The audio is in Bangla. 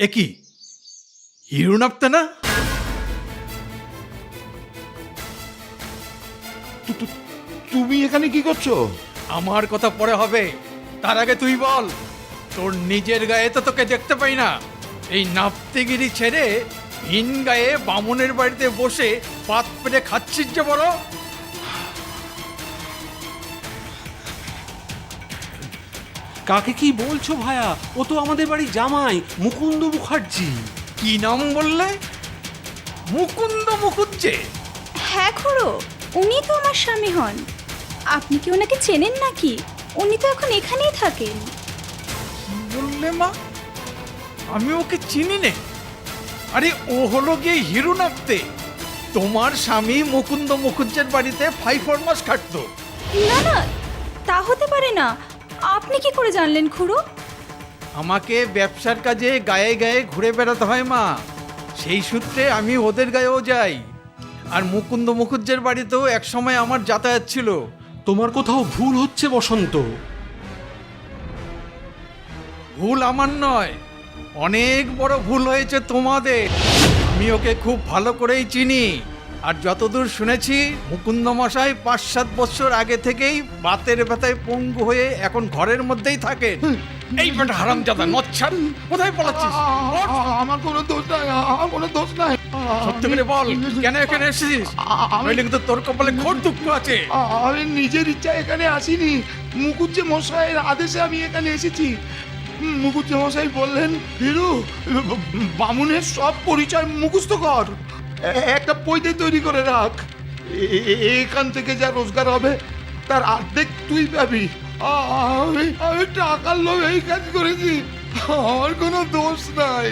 কি হিরো নাপতে না? তুমি এখানে কি করছো? আমার কথা পরে হবে, তার আগে তুই বল, তোর নিজের গায়ে তো তোকে দেখতে পাই না। এই নাপতেগিরি ছেড়ে ভিন গায়ে বামুনের বাড়িতে বসে পাত পেটে খাচ্ছিস যে বড়। কাকে কি বলছো ভায়া? ও তো আমাদের বাড়ির জামাই, মুকুন্দ মুখার্জি। কি নাম বললে? মুকুন্দ মুখুজ্জে? হ্যাঁ খুড়ো, উনি তো আমার স্বামী হন। আপনি কি ওনাকে চেনেন নাকি? উনি তো এখন এখানেই থাকেন। কি বললে মা? আমি ওকে চিনি নে। আরে ও হলো গিয়ে হিরো নাপতে। তোমার স্বামী মুকুন্দ মুখুজ্জের বাড়িতে 5-4 মাস খাটতো। না না, তা হতে পারে না। আপনি কি করে জানলেন খুড়ো? আমাকে ব্যবসার কাজে গায়ে গায়ে ঘুরে বেড়াতে হয় মা, সেই সূত্রে আমি ওদের গায়েও যাই। আর মুকুন্দ মুখুজ্জের বাড়িতেও একসময় আমার যাতায়াত ছিল। তোমার কোথাও ভুল হচ্ছে বসন্ত। ভুল আমার নয়, অনেক বড় ভুল হয়েছে তোমাদের। আমি ওকে খুব ভালো করেই চিনি। আর যতদূর শুনেছি মুকুন্দ মশাই 5-7 বছর আগে থেকেই বাতের ব্যথায় পঙ্গু হয়ে এখন ঘরের মধ্যেই থাকেন। এই বেটা হারামজাদা নচ্ছার, কোথায় পলাচ্ছিস? ওঠ! আমার কোনো দোষ নাই, আমার কোনো দোষ নাই। সত্যি করে বল, কেন এখানে এসেছিস? নইলে কিন্তু তোর কপালে ঘোর দুঃখ আছে। আমি নিজের ইচ্ছা এখানে আসিনি, মুকুজ্জে মশাইয়ের আদেশে আমি এখানে এসেছি। মুকুজ্জে মশাই বললেন, হিরু, বামুনের সব পরিচয় মুখস্থ কর, একটা পৈতে তৈরি করে রাখ। এখান থেকে যা রোজগার হবে তার অর্ধেক তুই পাবি। আমি টাকার লোভে এই কাজ করেছি, আমার কোনো দোষ নাই।